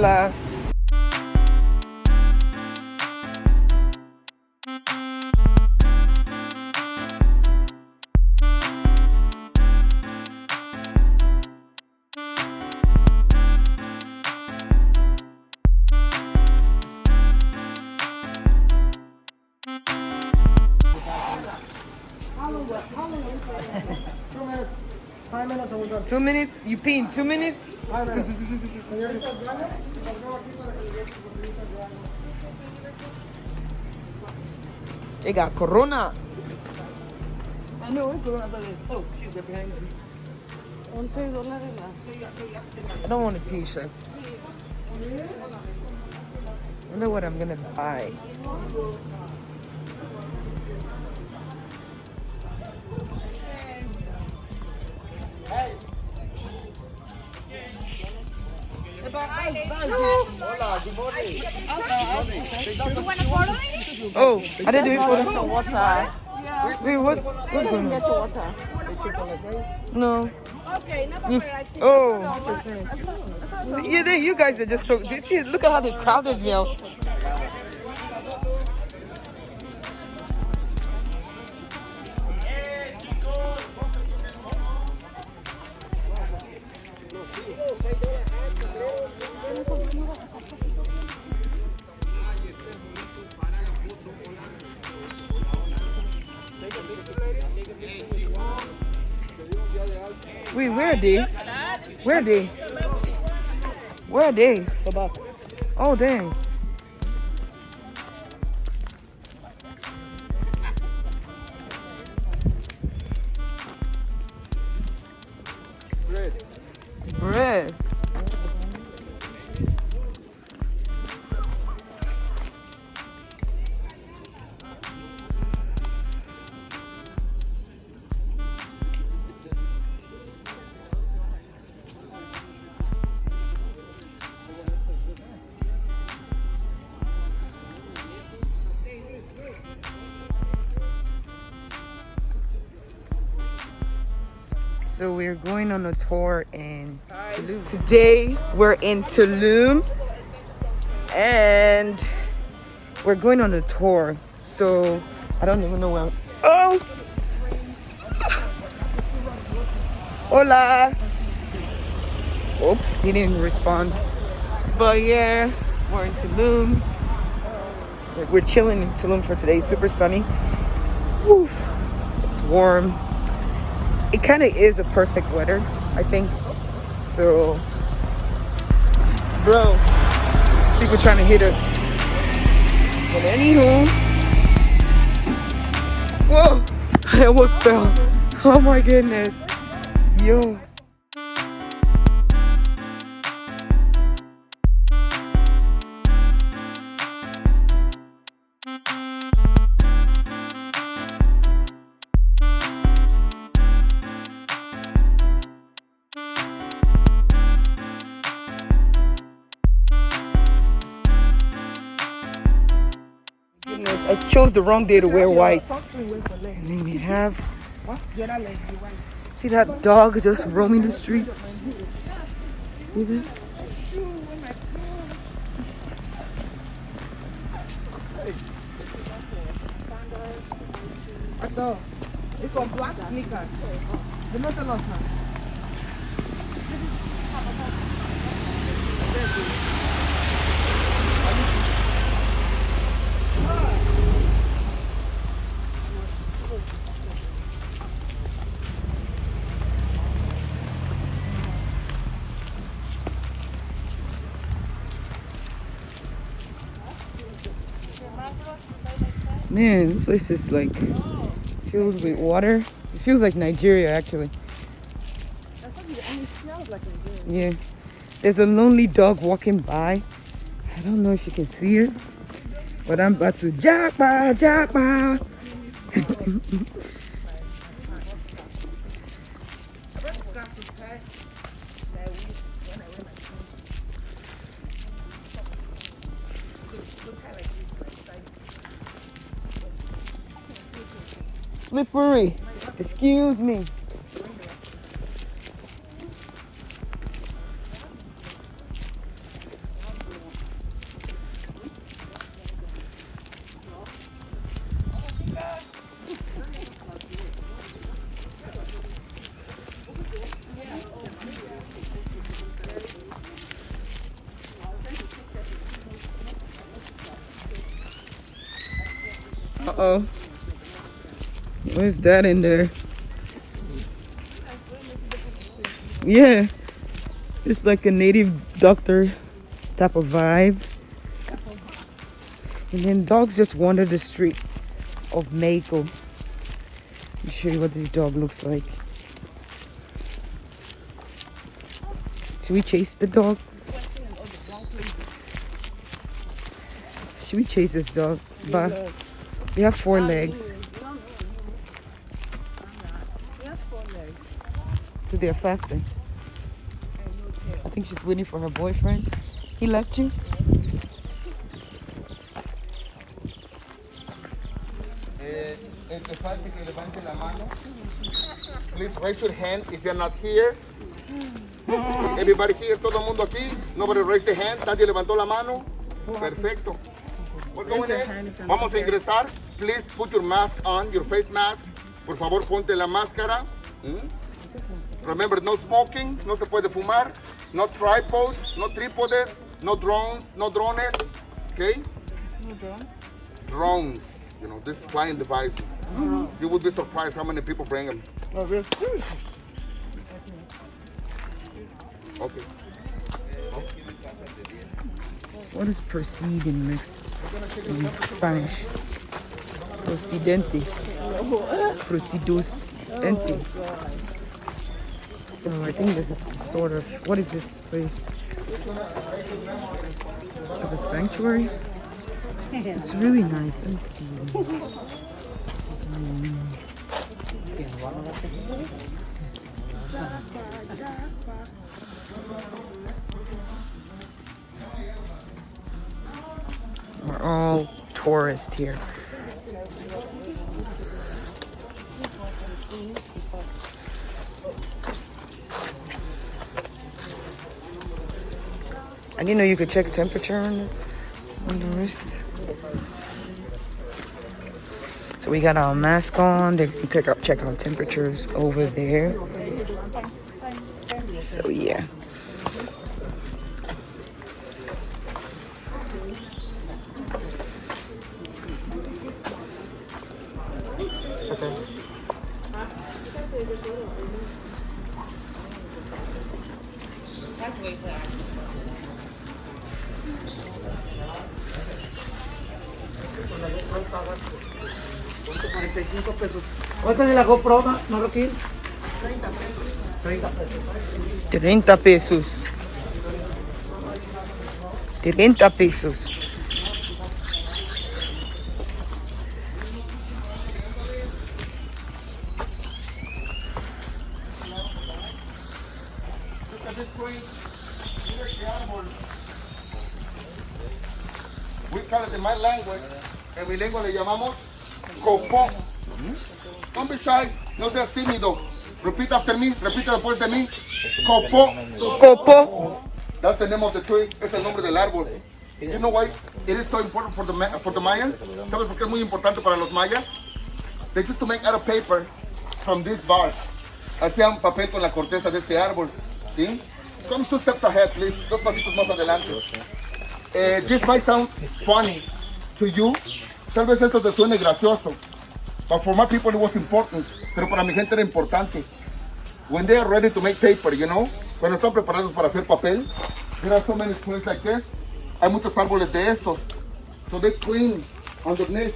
Hola. How long? 2 minutes. 5 minutes. 2 minutes? You pee in 2 minutes? They got Corona. I know it's Corona. Oh, shit, they're behind me. I don't want to pee, chef. I wonder what I'm gonna buy. Hola, good morning. Oh, I didn't do it for The water. Wait, what's going Get on? your water. No. Okay, never You, oh. Yeah, then you guys are just so. See, look at how they crowded me out. Wait, where are they? Where are they? Where are they? Oh, dang. Bread. So we're going on a tour in Tulum. Today we're in Tulum and we're going on a tour. So I don't even know where. Oh! Hola! Oops, he didn't respond. But yeah, we're in Tulum. We're chilling in Tulum for today. Super sunny. Whew. It's warm. It kind of is a perfect weather, I think. So, bro, these people trying to hit us. But anywho, whoa, I almost fell. Oh my goodness, yo. I chose the wrong day to wear white. And then we have, see that dog just roaming the streets? See that? It's for black sneakers. The metal of her. Man, this place is like filled with water. It feels like Nigeria, actually. And it smells like Nigeria. Yeah. There's a lonely dog walking by. I don't know if you can see it, but I'm about to jackpot, jackpot. Slippery. Excuse me. Uh-oh. What's that in there? Yeah. It's like a native doctor type of vibe. And then dogs just wander the street of Mako. Let me show you what this dog looks like. Should we chase the dog? Should we chase this dog? But they have 4 legs. So they're faster. I think she's waiting for her boyfriend. He left you? Please raise your hand if you're not here. Everybody here, todo el mundo aquí. Nobody raised the hand. Nadie levantó la mano. Perfecto. We're going in. Vamos a ingresar. Please put your mask on, your face mask. Por favor, ponte la máscara. Remember, no smoking. No se puede fumar. No tripods. No trípodes. No drones. No drones. Okay? No drone? Drones. You know, these flying devices. You would be surprised how many people bring them. Oh, really? Okay. What is proceed in Spanish? Procidente. Procidus. So I think this is sort of, what is this place? It's a sanctuary. It's really nice. Let me see. We're all tourists here. I didn't know you could check temperature on the wrist. So we got our mask on. They can check our temperatures over there. So yeah. ¿Cuánto de la GoPro, Marroquín? 30 pesos. 30 pesos. We call it in my language, en mi lengua le llamamos copó. Don't be shy, no seas tímido. Repeat after me, repite después de mí. Copó. Copo. That's the name of the tree, es el nombre del árbol. You know why it is so important for the Mayans? ¿Sabes por qué es muy importante para los mayas? They used to make out of paper from this bark. Hacían papel con la corteza de este árbol. ¿Sí? Come 2 steps ahead, please. 2 pasitos más adelante. This might sound funny to you. Tal vez esto te suene gracioso. But for my people it was important. Pero para mi gente era importante. When they are ready to make paper, you know, cuando están preparados para hacer papel, there are so many trees like this. Hay muchos árboles de estos. So they clean underneath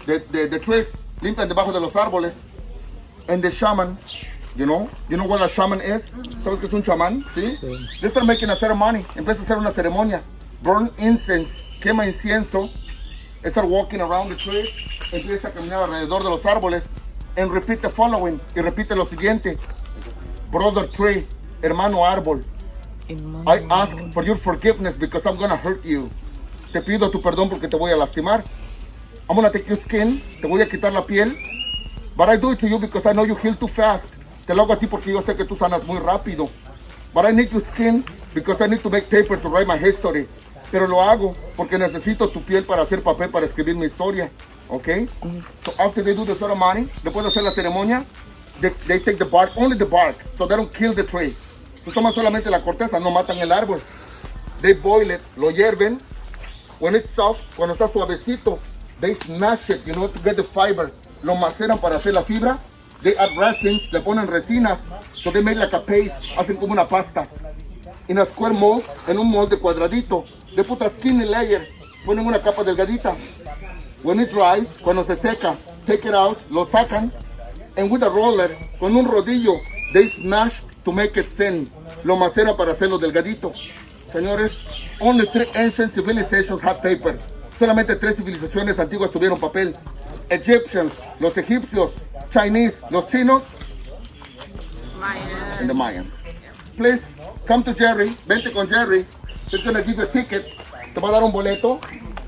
the trees. Limpian debajo de los árboles. And the shaman, you know what a shaman is? ¿Sabes qué es un chamán? ¿Sí? They start making a ceremony. Empieza a hacer una ceremonia. Burn incense, quema incienso. Start walking around the trees. Empieza a caminar alrededor de los árboles. And repeat the following. Y repite lo siguiente. Brother tree, hermano árbol. I ask for your forgiveness because I'm gonna hurt you. Te pido tu perdón porque te voy a lastimar. I'm gonna take your skin. Te voy a quitar la piel. But I do it to you because I know you heal too fast. Te lo hago a ti porque yo sé que tú sanas muy rápido. But I need your skin because I need to make paper to write my history. Pero lo hago porque necesito tu piel para hacer papel para escribir mi historia. Okay? So after they do the ceremony, después de hacer la ceremonia, they take the bark, only the bark, so they don't kill the tree. So toman solamente la corteza, no matan el árbol. They boil it, lo hierven. When it's soft, cuando está suavecito, they smash it, you know, to get the fiber. Lo maceran para hacer la fibra. They add resins, le ponen resinas, so they make like a paste, hacen como una pasta. In a square mold, en un molde cuadradito. They put a skinny layer, ponen una capa delgadita. When it dries, cuando se seca, take it out, lo sacan, and with a roller, con un rodillo, they smash to make it thin. Lo maceran para hacerlo delgadito. Señores, only 3 ancient civilizations had paper. Solamente 3 civilizaciones antiguas tuvieron papel. Egyptians, los egipcios, Chinese, los chinos, Mayans. and the Mayans. Please, come to Jerry, vente con Jerry. He's gonna give you a ticket. Te va a dar un boleto.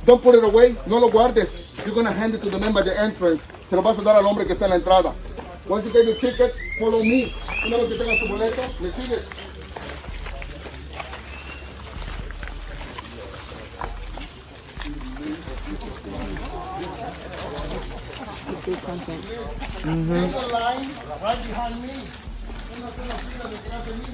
Don't put it away, no lo guardes. You're gonna hand it to the man by the entrance. Se lo vas a dar al hombre que está en la entrada. Once you get your ticket, follow me. Una vez que tengas tu boleto, me sigues. There's a line right behind me. Una fila detrás de mí.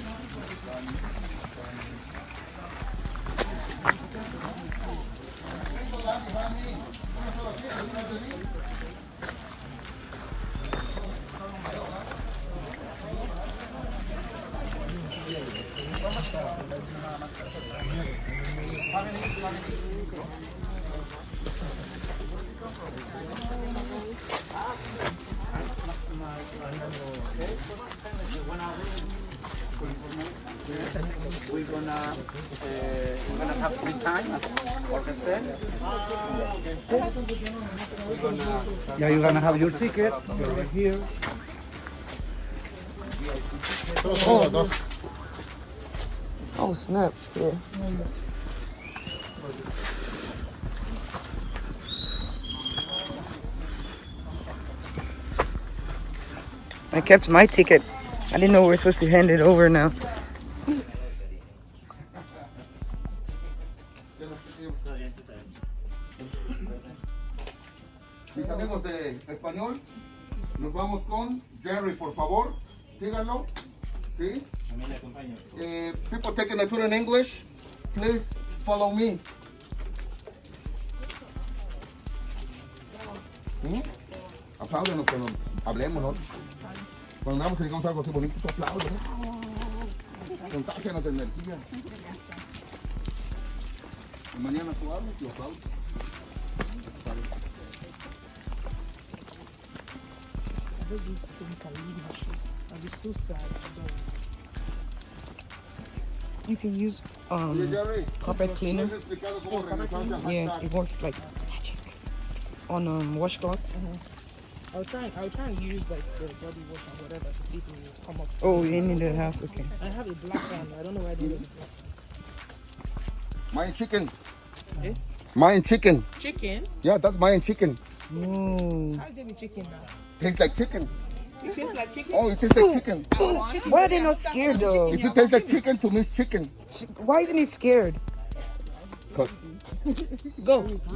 We're gonna have free time for the sale. Yeah, you're gonna have your ticket. You're right here. Oh snap! Yeah. I kept my ticket. I didn't know we were supposed to hand it over now. Mis amigos de español, nos vamos con Jerry, por favor. Síganlo. ¿Sí? People taking the tour in English, please follow me. ¿Sí? Apláudenos cuando hablemos, ¿no? Cuando hablamos y digamos algo así bonito, aplaudan. Contágianos de energía. Y mañana tú hablas y aplaudes. You can use carpet cleaner. Yeah, it works like magic on washcloths. I'll try and use like the body wash or whatever to see if it will come up. Oh, in the house, okay. I have a black one. I don't know why they did it. Mayan chicken. Eh? Mayan chicken. Chicken? Yeah, that's Mayan chicken. Oh. How is it with chicken now? Tastes like chicken. It tastes like chicken? Oh, it tastes like chicken. Why are they not scared though? If it tastes like chicken, to me it's chicken. Why isn't he scared?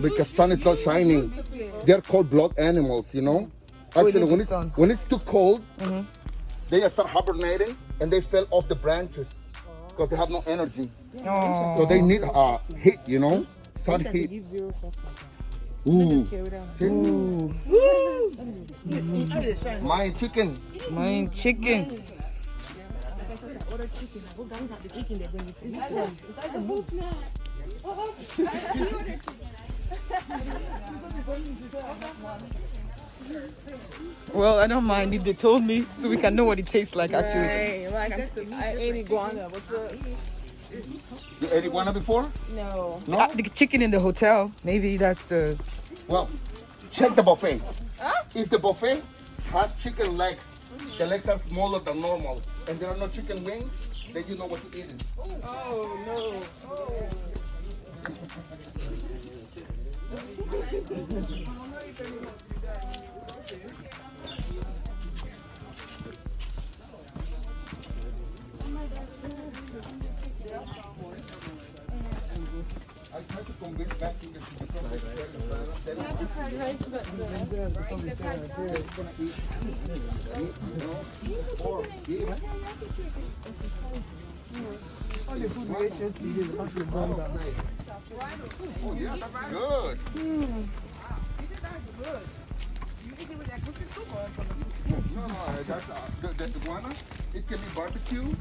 Because sun is not shining. They're cold blood animals, you know. Actually, when it's too cold, they start hibernating and they fell off the branches because they have no energy. Oh. So they need heat, you know, sun heat. Ooh. Ooh. Mayan chicken. Mayan chicken. Well, I don't mind if they told me so we can know what it tastes like actually. Right, like I ate iguana. What's up? You ate iguana before? No. No? The chicken in the hotel, maybe that's the... Well, check the buffet. If the buffet has chicken legs, the legs are smaller than normal, and there are no chicken wings, then you know what you're eating. Oh no. Oh. I try to convince that to the Oh yeah, that's good. good. You eat it with that cookie soup or from the No, that's the iguana. It can be barbecue,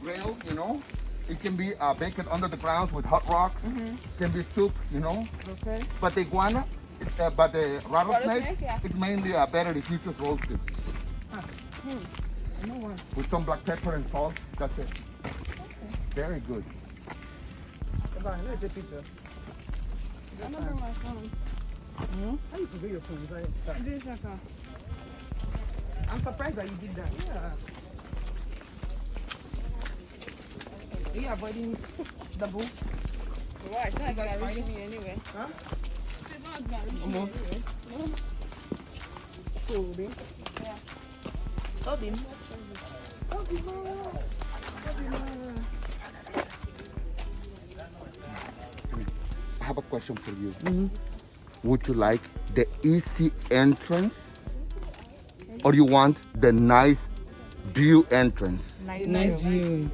grilled, you know. It can be baked under the ground with hot rocks. Can be soup, you know. Okay. But the iguana, but the rattlesnake, Rattlesnake, yeah. it's mainly better if you just roast it I know one. with some black pepper and salt. That's it. Very good. Come on, let's take a picture. I'm gonna bring my phone. How you forget your phone, right? This is I'm surprised that you did that. Yeah. Are you avoiding the bull? why? It's not gonna reach me anyway. Huh? It's not gonna reach me anyway. Cool, babe. Yeah. Stop him. I have a question for you. Would you like the easy entrance, or you want the nice view entrance? Nice view.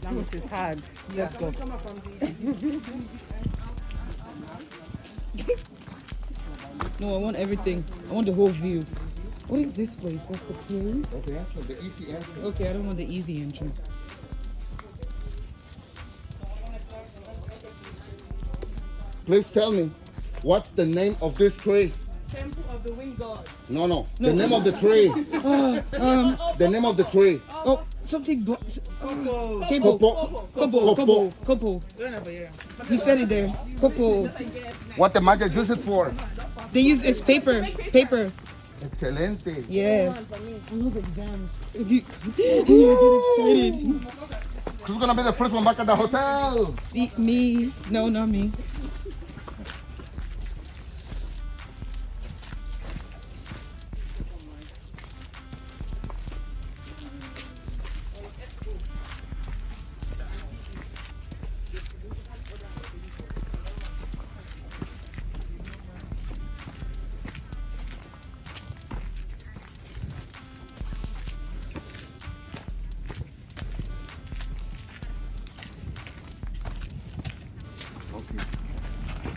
That means it's hard. Let's go. Come up from the... No, I want everything. I want the whole view. What is this place? That's the cave? Okay, so the easy entrance. Okay, I don't want the easy entrance. Please tell me, what's the name of this tree? Temple of the Wind God. No. The name of the tree. The name of the tree. Oh, something. Coco. Kopo. He said it there. Kopo. What the Maya use it for? They use it's paper. Paper. Excelente. Yes. I love exams. I get excited. Who's gonna be the first one back at the hotel? See me? No, not me.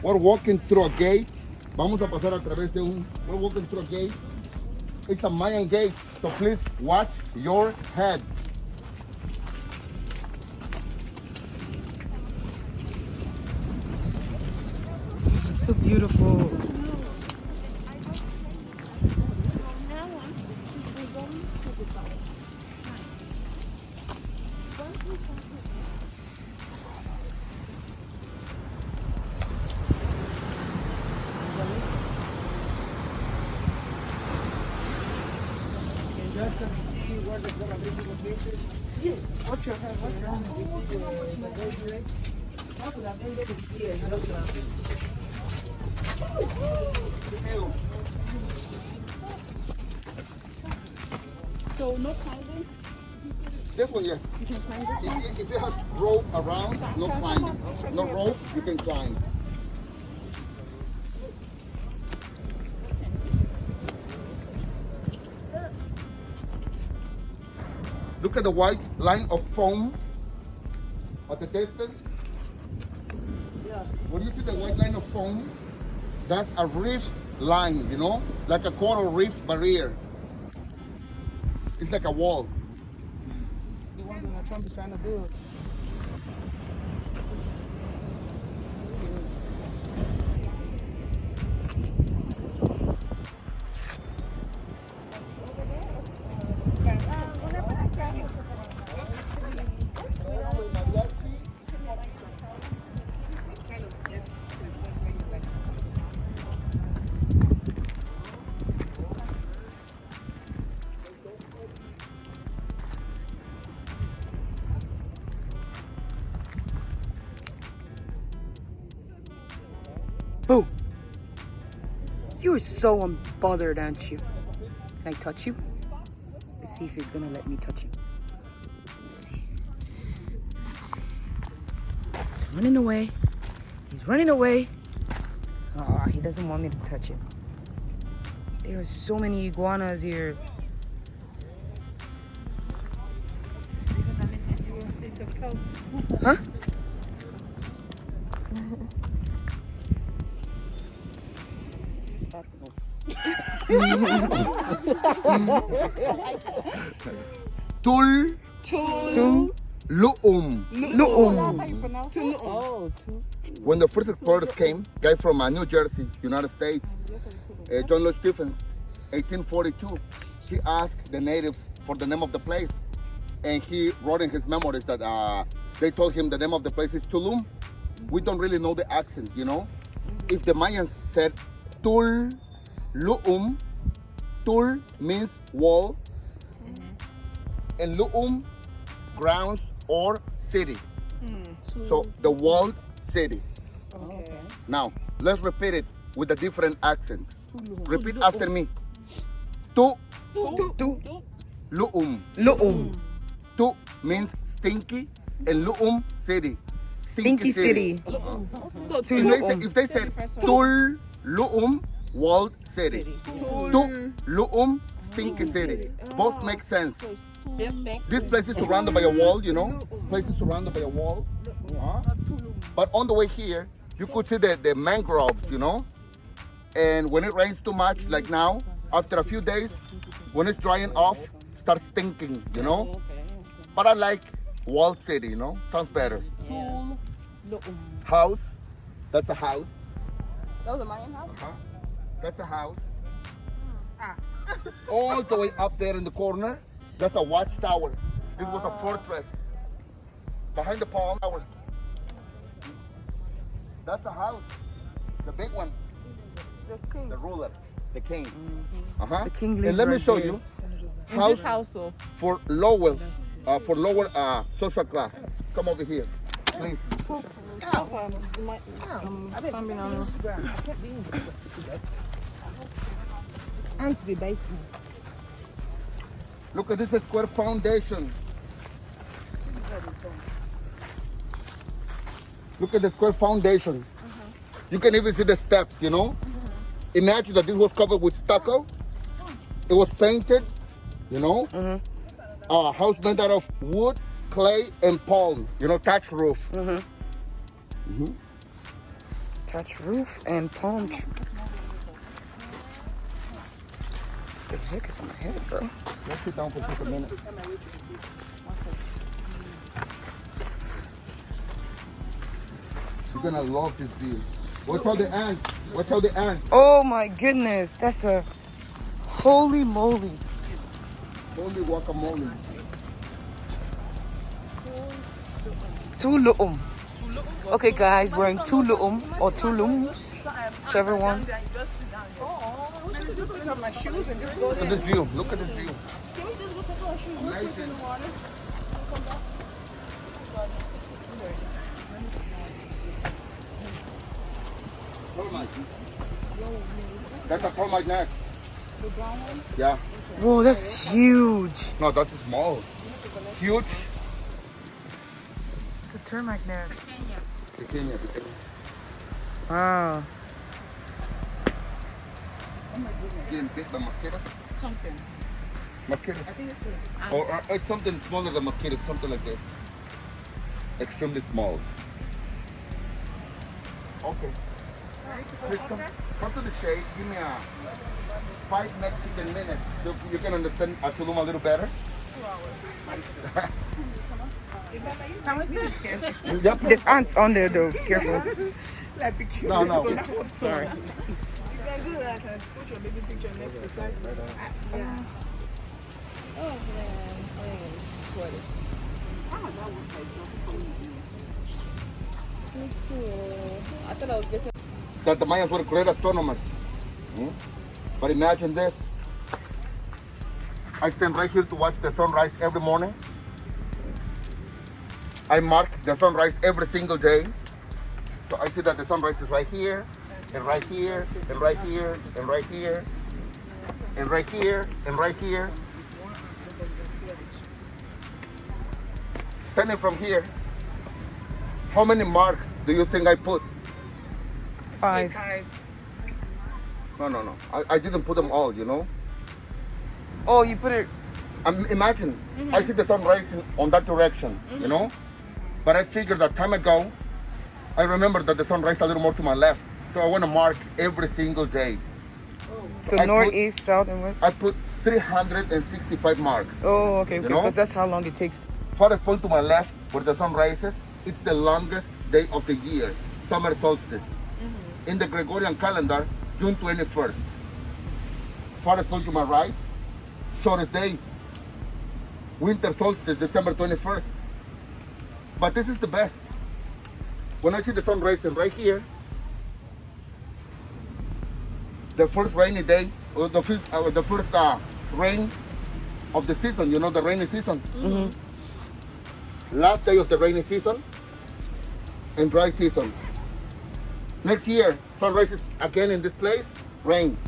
We're walking through a gate. Vamos a pasar a través de un. We're walking through a gate. It's a Mayan gate, so please watch your head. It's so beautiful. Watch your head. Watch your head. So no climbing? This one, yes. You can climb this one? If it has rope around, no climbing. No rope, you can climb. Look at the white line of foam at the distance. Yeah. When you see the white line of foam, that's a reef line, you know, like a coral reef barrier. It's like a wall. The one Donald Trump is trying to build. Boo! You're so unbothered, aren't you? Can I touch you? Let's see if he's gonna let me touch him. Let's see. He's running away. He's running away. Ah, he doesn't want me to touch him. There are so many iguanas here. Huh? Tulum. Lu'um. Oh, When the first explorers came, guy from New Jersey, United States, John Louis Stephens, 1842, he asked the natives for the name of the place. And he wrote in his memoirs that they told him the name of the place is Tulum. We don't really know the accent, you know? If the Mayans said Lu'um, Tul means wall, and Lu'um, grounds or city. So the walled city. okay. Now, let's repeat it with a different accent. Repeat after me. Tu, Lu'um. Lu'um. Tu means stinky, and Lu'um, city. Stinky city. If they said Tul, Lu'um, walled city. Tu, Lu'um, stinky city. Both make sense. This place is surrounded by a wall, you know? Place is surrounded by a wall. But on the way here, you could see the mangroves, you know? And when it rains too much, like now, after a few days, when it's drying off, starts stinking, you know? But I like walled city, you know? Sounds better. House, that's a house. That was a Mayan house? That's a house. All the way up there in the corner, that's a watchtower. This was a fortress. Behind the palm tower. That's a house. The big one. The ruler. The king. The king lives And let me right show there. you. In House this house, so. for lower social class. Come over here, please. And the basement. Look at this square foundation. Look at the square foundation. You can even see the steps, you know? Imagine that this was covered with stucco. It was painted, you know? A house made out of wood, clay, and palm. You know, thatch roof. Touch roof and palm tree. The heck is on my head, bro? Let's sit down for just a minute. You're gonna love this view. Watch out the ants. Watch out the ants. Oh my goodness, that's a holy moly. Holy guacamole. Tulum. Okay, guys, we're in Tulum or Tulum, whichever one. Look at this view. Look at this view. Can we just go take our shoes? Amazing. In the water? Come back. Termite. That's a termite nest. The brown one? Yeah. Whoa, that's huge. No, that's small. Huge. It's a termite nest. Pequeña. Wow. Getting bit by mosquitoes. Something. Mosquitoes. I think it's a Or it's something smaller than mosquitoes, something like this. Extremely small. Okay. Please come to the shade. Give me a 5 Mexican minutes so you can understand Tulum a little better. Yep. There's ants on there though. Careful. No. Sorry. You can do that. I can put your baby picture next to the yeah. Oh man, I am sweaty. Me too. I thought I was getting. That the Mayans were great astronomers. But imagine this. I stand right here to watch the sunrise every morning. I mark the sunrise every single day. So I see that the sunrise is right here, and right here, and right here, and right here, and right here, and right here. Standing from here, how many marks do you think I put? 5. No. I didn't put them all, you know? Oh, you put it. Imagine, I see the sun rising on that direction, you know? But I figured that time ago, I remember that the sun rised a little more to my left. So I want to mark every single day. So I north, put- east, south, and west? I put 365 marks. Oh, okay, okay. know? Because that's how long it takes. Farthest point to my left, where the sun rises, it's the longest day of the year, summer solstice. In the Gregorian calendar, June 21st. Farthest point to my right, shortest day, winter solstice, December 21st. But this is the best. When I see the sun rising right here, the first rainy day, or the first rain of the season, you know, the rainy season. Last day of the rainy season and dry season. Next year, sun rises again in this place, rain.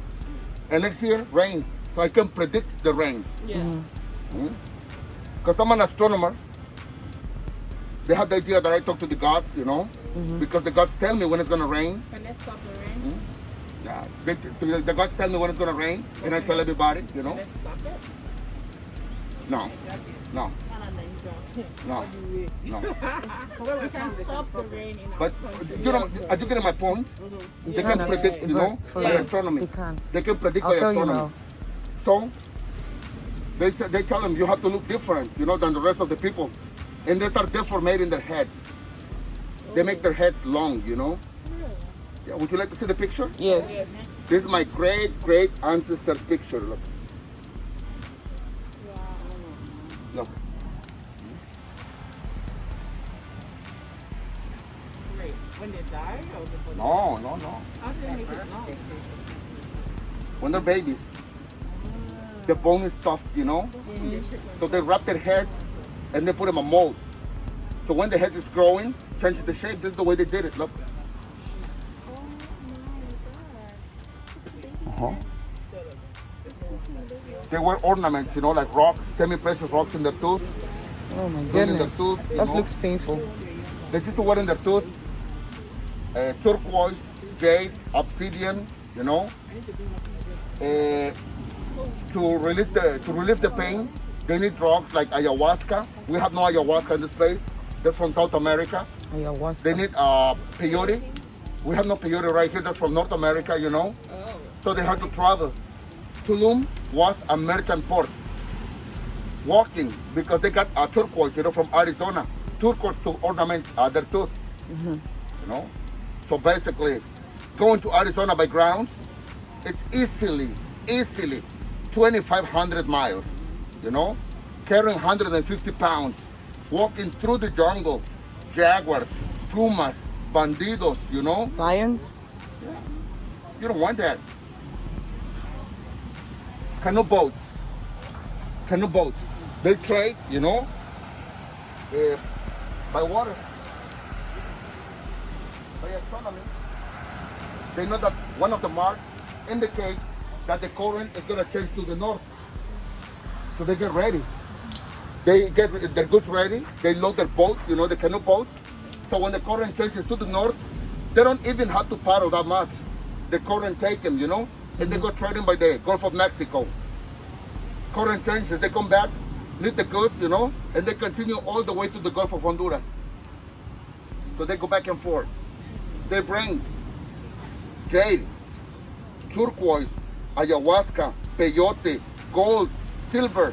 And next year, rain. So I can predict the rain. Yeah. Because I'm an astronomer. They have the idea that I talk to the gods, you know, because the gods tell me when it's going to rain. Can they stop the rain? Yeah, the gods tell me when it's going to rain, and I tell everybody, you know. Let's stop it. No, no, no, no. We can stop the rain in our But country. you know, are you getting my point? They can Yeah. predict, you know, For by real. astronomy. They can. They can predict I'll by tell you astronomy. now. So they tell them you have to look different, you know, than the rest of the people, and they start deformating their heads. They make their heads long, you know. Yeah. Would you like to see the picture? Yes. This is my great ancestor picture. Look. Look. Wait, when they die or before? No. How do they make it long? When they're babies, the bone is soft, you know. So they wrap their heads and they put them in a mold. So when the head is growing, change the shape. This is the way they did it. Look. They wear ornaments, you know, like rocks, semi-precious rocks in their tooth. Oh my in their goodness. tooth, you That know. looks painful. They used to wear in their tooth turquoise, jade, obsidian, you know. To relieve the pain, they need drugs like ayahuasca. We have no ayahuasca in this place. That's from South America. Ayahuasca. They need peyote. We have no peyote right here. That's from North America, you know. So they had to travel. Tulum was a merchant port. Walking because they got turquoise, you know, from Arizona. Turquoise to ornament their tooth, you know. So basically, going to Arizona by ground, it's easily 2,500 miles, you know. Carrying 150 pounds, walking through the jungle, jaguars, pumas, bandidos, you know. Lions? You don't want that. Canoe boats. They trade, you know, by water, by astronomy. They know that one of the marks indicates that the current is going to change to the north. So they get ready. They get their goods ready. They load their boats, you know, the canoe boats. So when the current changes to the north, they don't even have to paddle that much. The current take them, you know, and they go trading by the Gulf of Mexico. Current changes, they come back, leave the goods, you know, and they continue all the way to the Gulf of Honduras. So they go back and forth. They bring jade, turquoise, ayahuasca, peyote, gold, silver.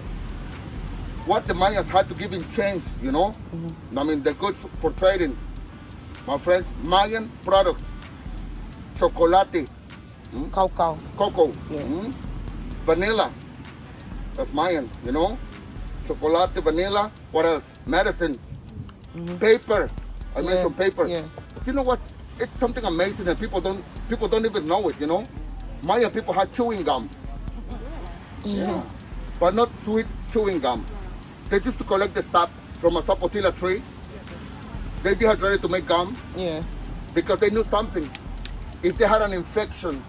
What the Mayans had to give in change, you know? I mean, the goods for trading. My friends, Mayan products, chocolate, Cow. cocoa, Yeah. vanilla. That's Mayan, you know? Chocolate, vanilla. What else? Medicine. Paper. I mentioned paper. Yeah. You know what? It's something amazing and people don't even know it, you know? Mayan people had chewing gum. Yeah. But not sweet chewing gum. They used to collect the sap from a sapotilla tree. They dehydrated to make gum Yeah. because they knew something. If they had an infection,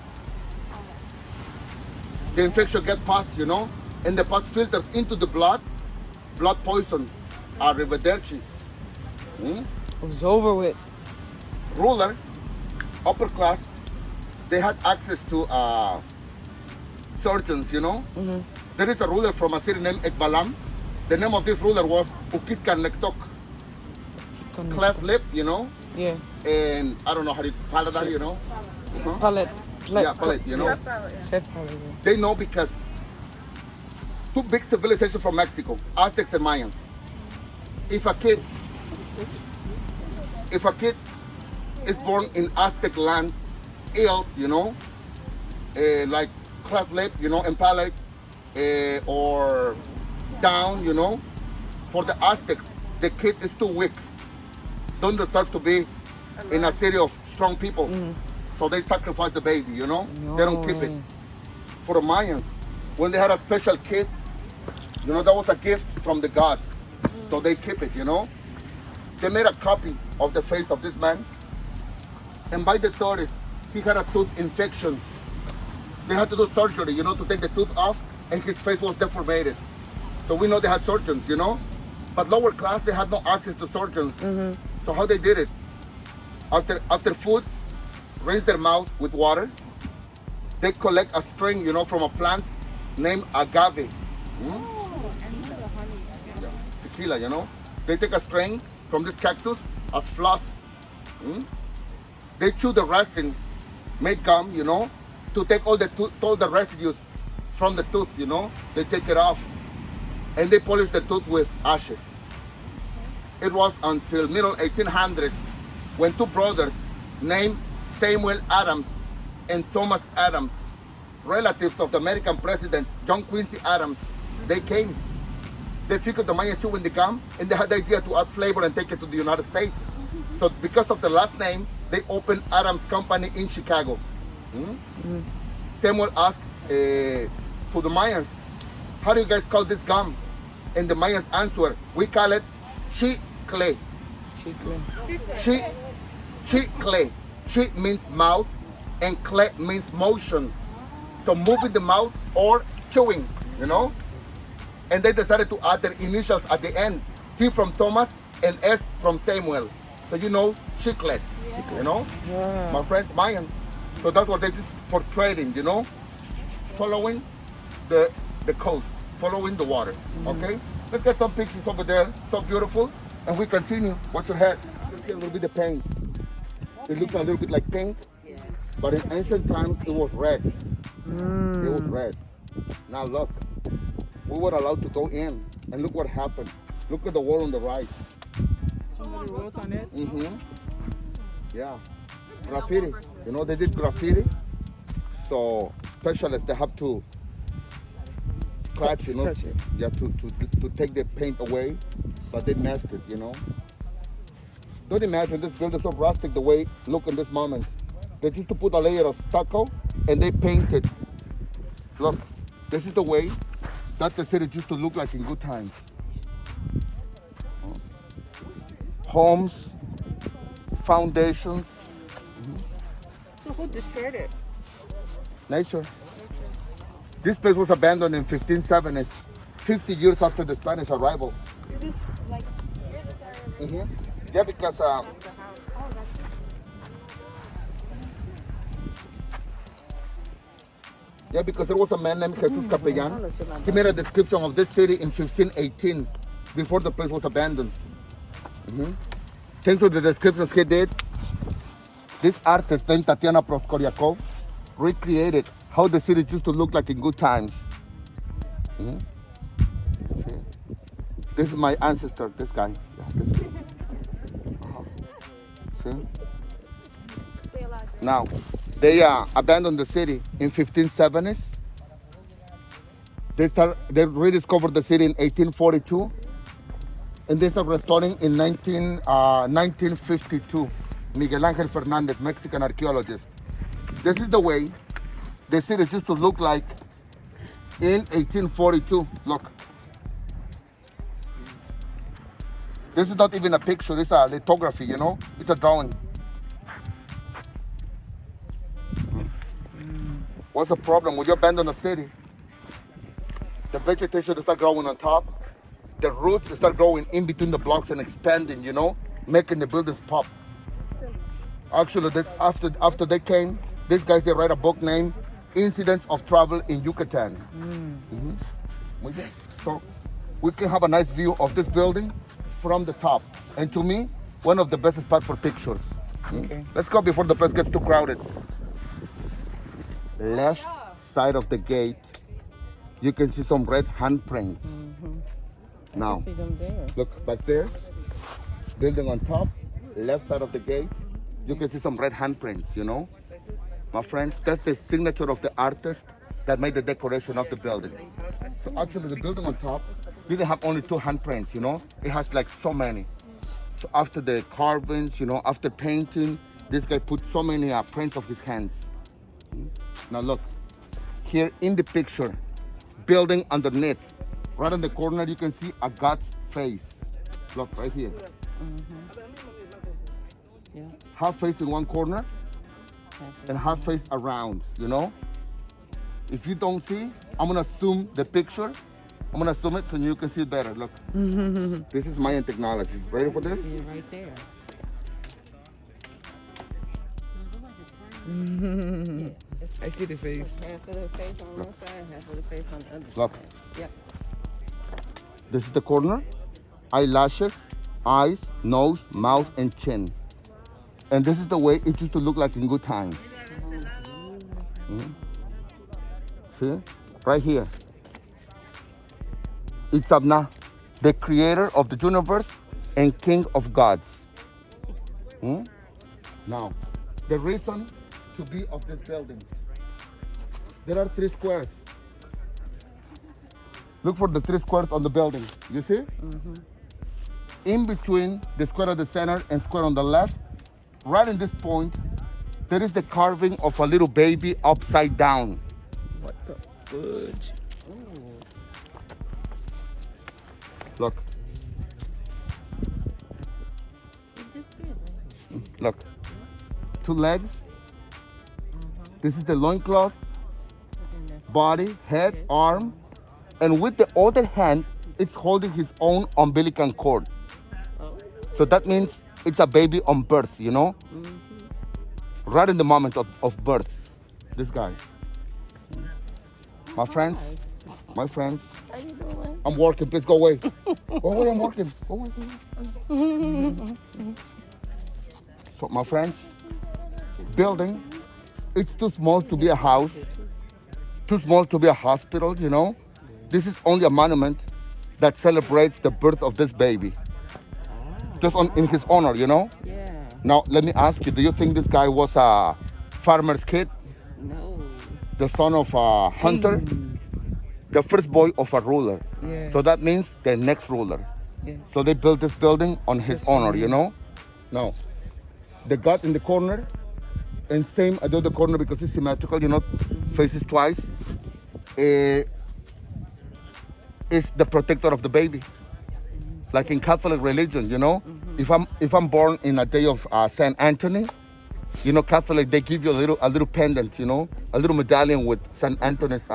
the infection gets past, you know, and the pus filters into the blood poison, arrivederci. It was over with. Ruler, upper class, they had access to surgeons, you know. There is a ruler from a city named Ekbalam. The name of this ruler was Ukitkan Lektok, cleft lip, you know, Yeah. and I don't know how to paladar, you know. Palette. Yeah, palette, you know. Chef palette, yeah. Chef palette. They know because two big civilizations from Mexico, Aztecs and Mayans. If a kid is born in Aztec land, ill, you know, like cleft lip, you know, impaled, or down, you know, for the Aztecs, the kid is too weak. Don't deserve to be in a city of strong people. So they sacrifice the baby, you know? They don't keep it. For the Mayans, when they had a special kid, you know, that was a gift from the gods. So they keep it, you know? They made a copy of the face of this man. And by the 30s, he had a tooth infection. They had to do surgery, you know, to take the tooth off, and his face was deformated. So we know they had surgeons, you know? But lower class, they had no access to surgeons. So how they did it? After food, rinse their mouth with water. They collect a string, you know, from a plant named agave. Yeah, tequila, you know. They take a string from this cactus as floss. They chew the resin, make gum, you know, to take all the residues from the tooth, you know. They take it off, and they polish the tooth with ashes. It was until middle 1800s when two brothers named Samuel Adams and Thomas Adams, relatives of the American president John Quincy Adams, they came. They figured the Mayan chewing the gum, and they had the idea to add flavor and take it to the United States. So because of the last name, they opened Adams Company in Chicago. Samuel asked to the Mayans, how do you guys call this gum? And the Mayans answered, we call it chicle. Chicle. Chi means mouth, and cle means motion. So moving the mouth or chewing, you know? And they decided to add their initials at the end. T from Thomas and S from Samuel. So you know, chiclets, you know? Yeah. My friends, Mayan. So that's what they did for trading, you know? Following the coast, following the water, okay? Let's get some pictures over there, so beautiful. And we continue. Watch your head. Let's get a little bit of paint. It looks a little bit like pink, but in ancient times it was red. It was red. Now look, we were allowed to go in, and look what happened. Look at the wall on the right. Somebody wrote on it. Yeah, graffiti. You know, they did graffiti. So specialists, they have to scratch, you know, yeah, to take the paint away, but they messed it, you know. Don't imagine this building so rustic the way look in this moment. They used to put a layer of stucco and they painted. Look, this is the way that the city used to look like in good times. Homes, foundations. So who destroyed it? Nature. This place was abandoned in 1570s, 50 years after the Spanish arrival. Is this like here, this area? Yeah, because there was a man named Jesus Capellan. He made a description of this city in 1518, before the place was abandoned. Thanks to the descriptions he did, this artist named Tatiana Proskoryakov recreated how the city used to look like in good times. This is my ancestor, this guy. Yeah, this guy. See? Now, they abandoned the city in 1570s. They rediscovered the city in 1842, and they started restoring in 1952. Miguel Angel Fernandez, Mexican archaeologist. This is the way the city used to look like in 1842. Look. This is not even a picture, it's a lithography, you know? It's a drawing. What's the problem? When you abandon a city, the vegetation start growing on top, the roots start growing in between the blocks and expanding, you know? Making the buildings pop. Actually, this, after they came, these guys, they write a book named Incidents of Travel in Yucatan. So we can have a nice view of this building from the top, and to me, one of the best spots for pictures. Okay. Let's go before the place gets too crowded. left side of the gate, you can see some red handprints. Now, See them there. look back there, building on top, left side of the gate, you can see some red handprints, you know? My friends, that's the signature of the artist that made the decoration of the building. So actually the building on top didn't have only 2 handprints, you know? It has like so many. So after the carvings, you know, after painting, this guy put so many prints of his hands. Now look, here in the picture, building underneath, right in the corner, you can see a God's face. Look right here. Yeah. Half face in one corner and half face around, you know? If you don't see, I'm gonna zoom the picture. I'm gonna zoom it so you can see it better. Look, this is Mayan technology. Ready for this? Yeah, right there. I see the face. Half of the face on one side, half of the face on the other Look, side. Yep. this is the corner. Eyelashes, eyes, nose, mouth, and chin. And this is the way it used to look like in good times. See? Right here. It's Abna, the creator of the universe and king of gods. Now, the reason to be of this building. There are 3 squares. Look for the 3 squares on the building. You see? In between the square at the center and square on the left, right in this point, there is the carving of a little baby upside down. What the fudge? Look, You just did. look. 2 legs. This is the loincloth, body, head, arm, and with the other hand, it's holding his own umbilical cord. So that means it's a baby on birth, you know? Right in the moment of birth, this guy. My friends, How you doing? I'm working, please go away. Go away, I'm working. Go away, go away. So my friends, building, it's too small to be a house, too small to be a hospital, you know? This is only a monument that celebrates the birth of this baby. Just in his honor, you know? Yeah. Now, let me ask you, do you think this guy was a farmer's kid? No. The son of a hunter? The first boy of a ruler. Yeah. So that means the next ruler. Yeah. So they built this building on his honor, you know? Now, the God in the corner, and same at the other corner because it's symmetrical, you know, faces twice, is the protector of the baby. Like in Catholic religion, you know, if I'm born in a day of Saint Anthony, you know, Catholic, they give you a little pendant, you know, a little medallion with Saint Anthony's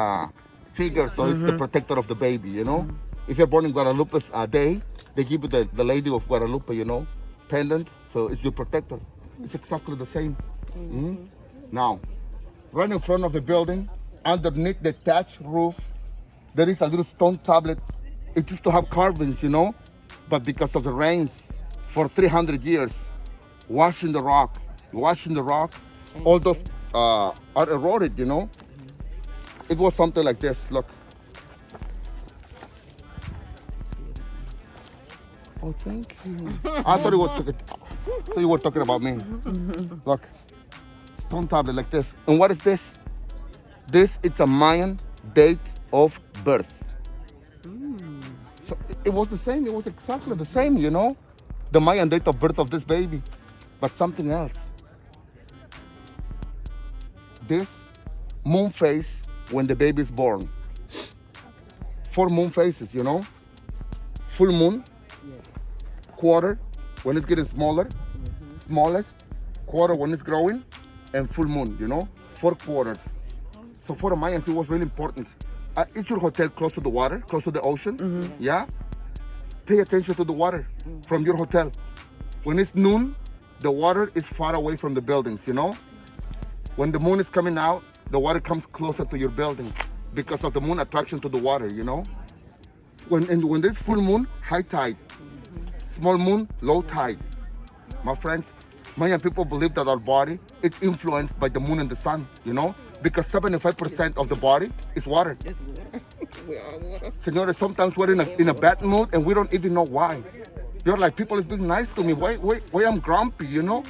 figure, so it's the protector of the baby, you know. If you're born in Guadalupe's day, they give you the Lady of Guadalupe, you know, pendant, so it's your protector. It's exactly the same. Now, right in front of the building, underneath the thatched roof, there is a little stone tablet. It used to have carvings, you know, but because of the rains for 300 years, washing the rock, all those are eroded, you know. It was something like this, look. Oh, thank you. I thought you were talking about me. Look, stone tablet like this. And what is this? This is a Mayan date of birth. So it was the same, it was exactly the same, you know? The Mayan date of birth of this baby, but something else. This moon phase when the baby is born. 4 moon phases, you know? Full moon, quarter when it's getting smaller, smallest, quarter when it's growing, and full moon, you know? 4 quarters. So for the Mayans, it was really important. Is your hotel close to the water, close to the ocean? Yeah? Pay attention to the water from your hotel. When it's noon, the water is far away from the buildings, you know? When the moon is coming out, the water comes closer to your building because of the moon attraction to the water, you know? When there's full moon, high tide. Small moon, low tide. My friends, Mayan people believe that our body is influenced by the moon and the sun, you know? because 75% of the body is water. It's water. We are water. Señores, sometimes we're in a bad mood and we don't even know why. You're like, people is being nice to me. Why I'm grumpy, you know?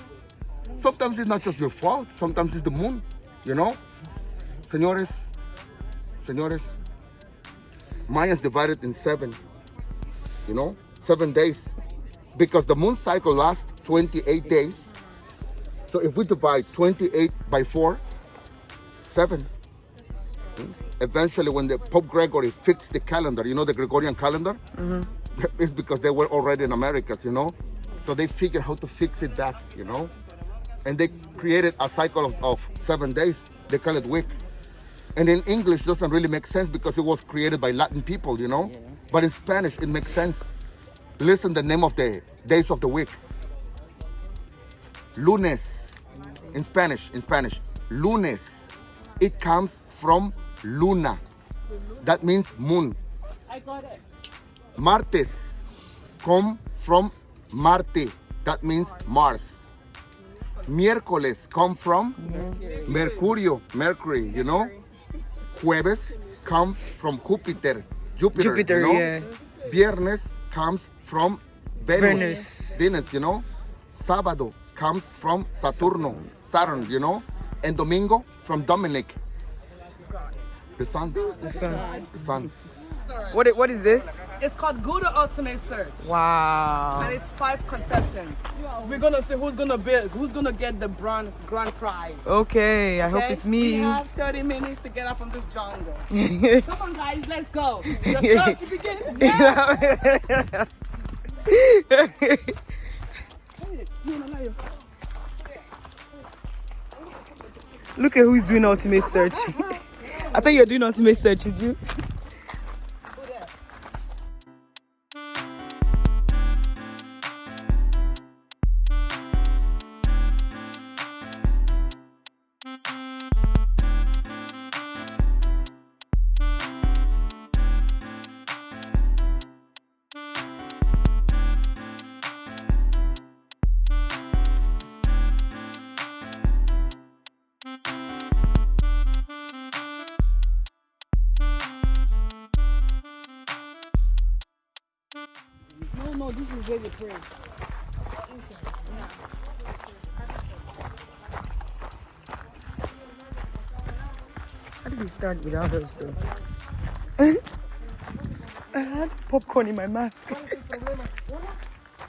Sometimes it's not just your fault. Sometimes it's the moon, you know? Señores, Mayans divided in 7, you know? 7 days. Because the moon cycle lasts 28 days. So if we divide 28 by 4, 7. Eventually, when the Pope Gregory fixed the calendar, you know, the Gregorian calendar, it's because they were already in Americas, you know? So they figured how to fix it back, you know? And they created a cycle of 7 days. They call it week. And in English, doesn't really make sense because it was created by Latin people, you know? But in Spanish, it makes sense. Listen the name of the days of the week. Lunes. In Spanish, lunes. It comes from luna. That means moon. I got it. Martes come from Marte. That means Mars. Miércoles come from Mercury, you know. Jueves come from Jupiter, you know. Yeah. Viernes comes from Venus, you know. Sábado comes from Saturn, you know. And Domingo from Dominic, the sun. What is this? It's called Gouda Ultimate Search. Wow. And it's 5 contestants. We're gonna see who's gonna get the grand prize. Okay, I hope Okay? it's me. We have 30 minutes to get out from this jungle. Come on, guys, let's go. The search begins now. Look at who's doing ultimate search. I thought you were doing ultimate search, would you? No, this is where we pray. How did we start without us though? I had popcorn in my mask.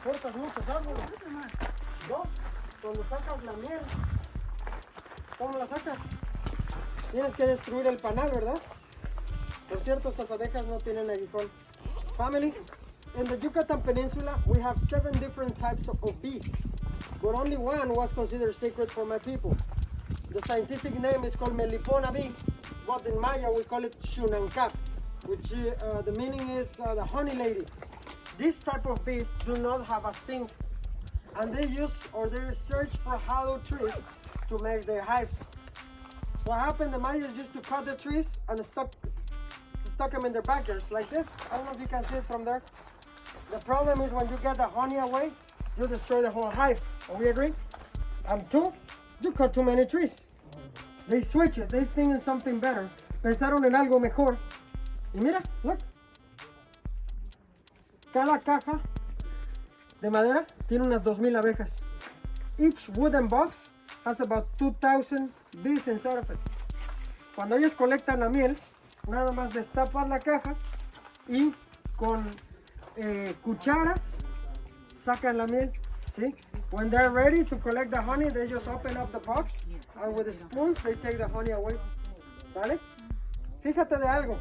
Cortas muchos árboles. 2, cuando sacas la miel, ¿cómo la sacas? Tienes que destruir el panal, ¿verdad? Por cierto, estas abejas no tienen aguijón. Family, in the Yucatan Peninsula, we have 7 different types of bees, but only one was considered sacred for my people. The scientific name is called Melipona bee, but in Maya we call it Xunancap, which the meaning is the honey lady. This type of bees do not have a sting, and they search for hollow trees to make their hives. What happened, the Mayans used to cut the trees and stuck them in their backyards like this. I don't know if you can see it from there. The problem is when you get the honey away, you destroy the whole hive. Are we agree? And 2, you cut too many trees. They switch it. They think in something better. Pensaron en algo mejor. Y mira, look. Cada caja de madera tiene unas 2,000 abejas. Each wooden box has about 2,000 bees inside of it. Cuando ellos colectan la miel, nada más destapan la caja y con cucharas sacan la miel. ¿Sí? When they're ready to collect the honey, they just open up the box and with the spoons they take the honey away. ¿Vale? Fíjate de algo.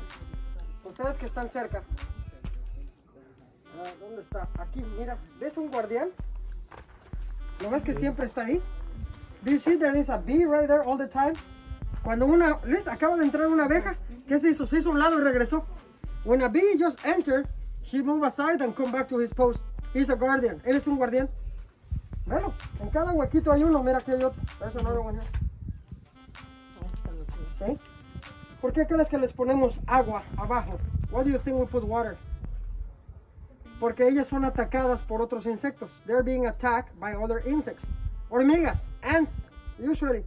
Ustedes que están cerca. ¿Dónde está? Aquí, mira. ¿Ves un guardián? ¿Lo ves que siempre está ahí? Do you see there is a bee right there all the time? Cuando acaba de entrar una abeja, ¿qué se hizo? Se hizo a un lado y regresó. When a bee just entered, he moved aside and come back to his post. He's a guardian. Él es un guardián. Bueno, en cada huequito hay uno. Mira aquí hay otro. There's another one here. ¿Sí? ¿Por qué crees que les ponemos agua abajo? Why do you think we put water? Porque ellas son atacadas por otros insectos. They're being attacked by other insects. Hormigas, ants, usually.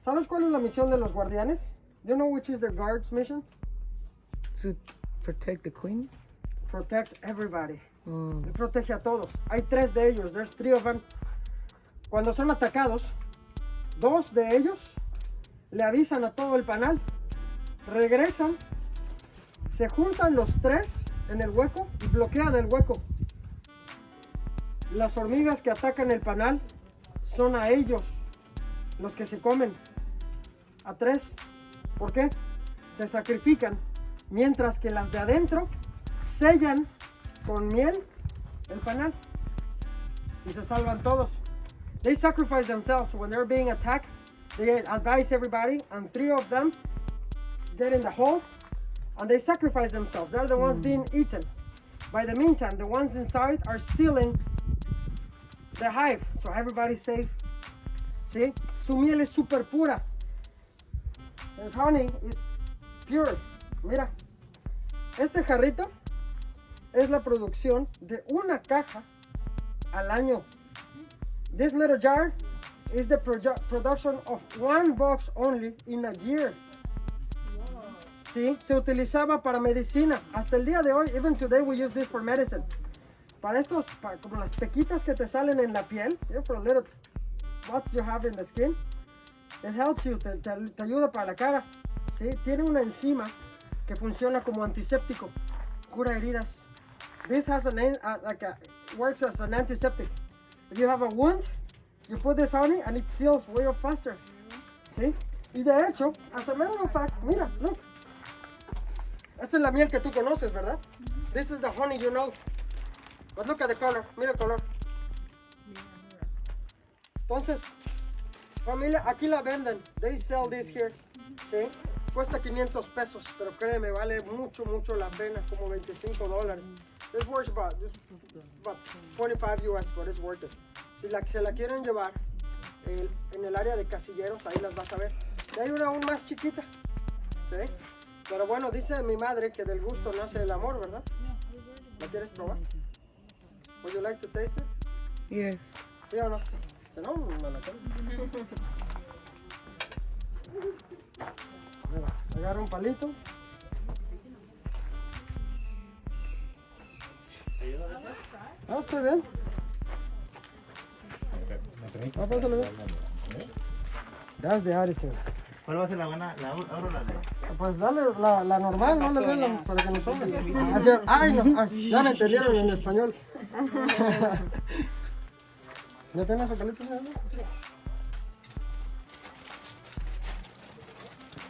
¿Sabes cuál es la misión de los guardianes? Do you know which is the guards' mission? To protect the queen. Protect everybody. Mm. Él protege a todos. Hay 3 de ellos. There's 3 of them. Cuando son atacados, 2 de ellos le avisan a todo el panal. Regresan. Se juntan los 3 en el hueco y bloquean el hueco. Las hormigas que atacan el panal son a ellos los que se comen. A 3. ¿Por qué? Se sacrifican. Mientras que las de adentro sellan con miel el panal. Y se salvan todos. They sacrifice themselves when they're being attacked. They advise everybody, and 3 of them get in the hole, and they sacrifice themselves. They're the ones being eaten. By the meantime, the ones inside are sealing the hive, so everybody's safe. ¿Sí? Su miel es super pura. His honey is pure. Mira, este jarrito es la producción de una caja al año. This little jar is the production of 1 box only in a year. Sí, se utilizaba para medicina. Hasta el día de hoy, even today we use this for medicine. Para estos, como las pequitas que te salen en la piel, for little spots you have in the skin, it helps you, te ayuda para la cara. Sí, tiene una enzima que funciona como antiséptico, cura heridas. This has works as an antiseptic. If you have a wound, you put this honey and it seals way faster. ¿Sí? Y de hecho, as a matter of fact, mira, look. Esta es la miel que tú conoces, ¿verdad? This is the honey you know. But look at the color. Mira el color. Entonces, familia, aquí la venden. They sell this here. ¿Sí? Cuesta 500 pesos, pero créeme, vale mucho, mucho la pena, como $25. This worth about 25 US, but it's worth it. Si se la quieren llevar en el área de casilleros, ahí las vas a ver. Y hay una aún más chiquita. ¿Sí? Pero bueno, dice mi madre que del gusto nace el amor, ¿verdad? ¿La quieres probar? Would you like to taste it? Yes. ¿Sí o no? Si no, me la como. Mira, agarra un palito. Ah, estoy bien. Ah, pásale bien. That's the attitude. ¿Cuál va a ser la buena? Ahora la de... Pues dale la normal, no le den para que nos sobre. Ay, no, ay, ya me entendieron en español. ¿Ya tienes palitos?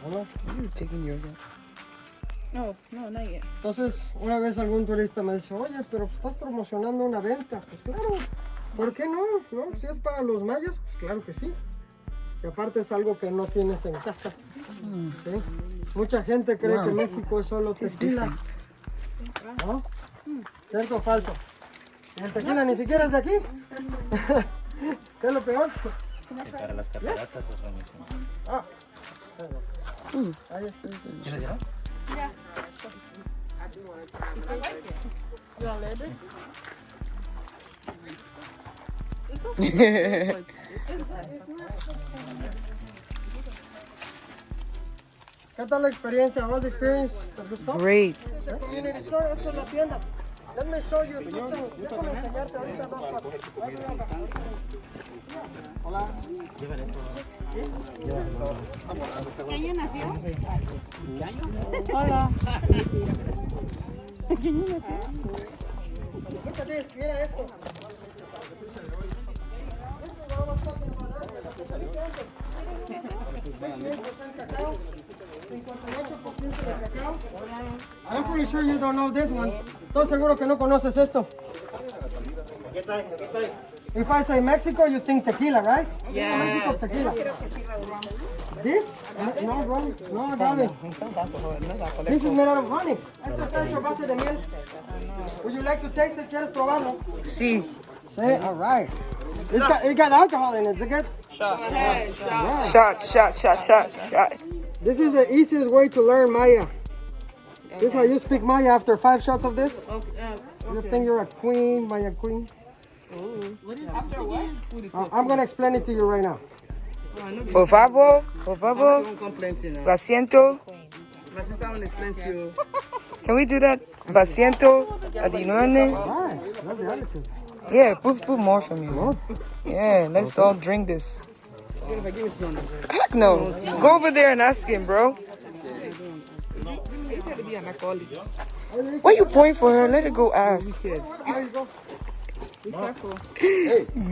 You're taking yours out. No, not yet. Entonces, una vez algún turista me dice, oye, pero estás promocionando una venta. Pues claro, ¿por qué no? Si es para los mayas, pues claro que sí. Y aparte es algo que no tienes en casa. ¿Sí? Mucha gente cree que México es solo tequila. ¿No? ¿Cierto o falso? Y el tequila ni siquiera es de aquí. ¿Qué es lo peor? Para las cataratas es lo mismo. Ah. ¿Quieres llevar? Yeah. I like it. You want leather? ¿Qué tal la experiencia? ¿Más experience? ¿Te gustó? Great. This is a community store. Esto es la tienda. Let me show you two things. Déjame enseñarte ahorita dos cosas. Hola. ¿Qué año nació? Hola. ¿Qué año nació? Look at this. Mira esto. I'm pretty sure you don't know this one. Estoy seguro que no conoces esto. If I say Mexico, you think tequila, right? Yeah. Mexico, tequila. This? No, rum. No, agave. This is made out of honey. Esto está hecho a base de miel. Would you like to taste it? ¿Quieres probarlo? Sí. Sí, all right. It got alcohol in it. Is it good? Shot. Yeah. Shot. This is the easiest way to learn Maya. This is how you speak Maya after 5 shots of this. You think you're a queen, Maya queen? After what? I'm going to explain it to you right now. Por favor, por favor. Don't complain now. Basiento. My sister will explain to you. Can we do that? Basiento. Adinuane. Why? That's the attitude. Yeah, put more for me. Yeah, let's all drink this. Give me small. Heck no. Go over there and ask him, bro. Why you pointing for her? Let her go ask. Be careful.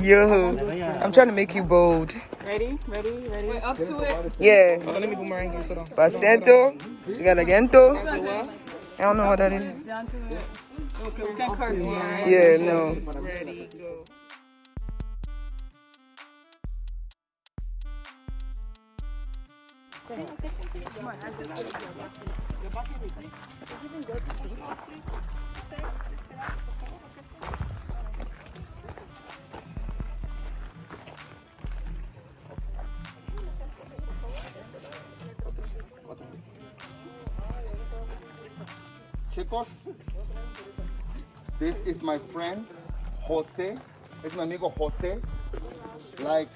Yo, I'm trying to make you bold. Ready? Wait, up to it. Yeah. Let me boomerang you. Hold on. Basiento. Galagento. I don't know what that is. Down to it. Okay, we can't curse here, right? Yeah, no. Ready, go. Chicos, this is my friend Jose. Es mi amigo Jose. Like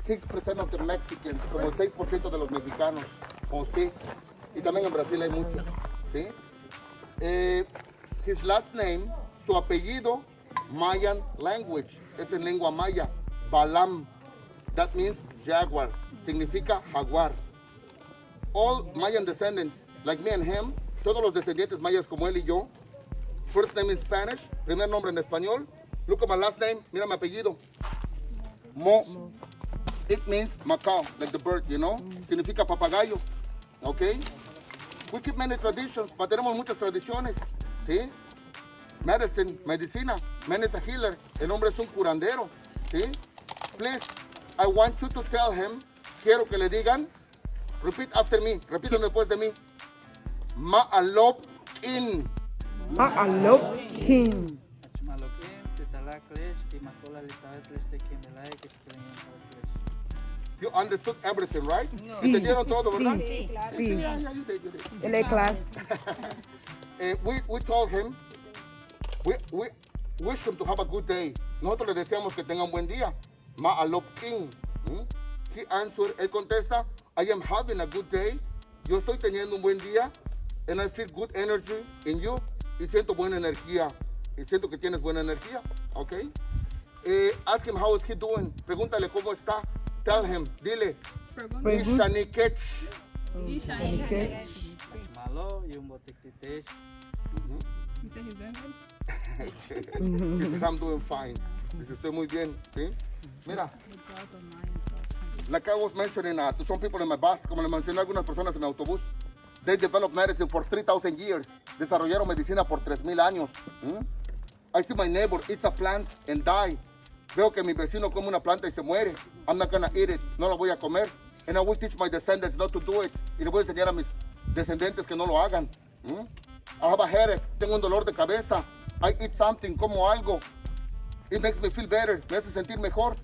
6% of the Mexicans, como 6% de los mexicanos. Jose. Y también en Brasil hay muchos. ¿Sí? His last name, su apellido, Mayan language. Es en lengua maya. Balam. That means jaguar. Significa jaguar. All Mayan descendants, like me and him, todos los descendientes mayas como él y yo. First name in Spanish, primer nombre en español. Look at my last name, mira mi apellido. Mo. It means macaw, like the bird, you know. Significa papagayo. Okay? We keep many traditions, pero tenemos muchas tradiciones. ¿Sí? Medicine, medicina. Man is a healer. El hombre es un curandero. ¿Sí? Please, I want you to tell him, quiero que le digan, repeat after me, repítame después de mí. Maalop in. Maalopkin. You understood everything, right? ¿Entendieron todo, verdad? Sí. Yeah, you did. Él es claro. We told him, we wish him to have a good day. Nosotros le deseamos que tenga un buen día. Maalop in. He answered, él contesta, I am having a good day. Yo estoy teniendo un buen día. And I feel good energy in you. Y siento buena energía. Y siento que tienes buena energía. Okay? Ask him how is he doing. Pregúntale cómo está. Tell him. Dile. Ishanikech. Malo, yung botik-titis. You say he's doing good? He said, I'm doing fine. Dice, estoy muy bien. ¿Sí? Mira. Like I was mentioning to some people in my bus, como le mencioné a algunas personas en mi autobús, they developed medicine for 3,000 years. Desarrollaron medicina por 3,000 años. I see my neighbor eats a plant and die. Veo que mi vecino come una planta y se muere. I'm not gonna eat it. No la voy a comer. And I will teach my descendants not to do it. Y le voy a enseñar a mis descendientes que no lo hagan. I have a headache. Tengo un dolor de cabeza. I eat something, como algo. It makes me feel better. Me hace sentir mejor.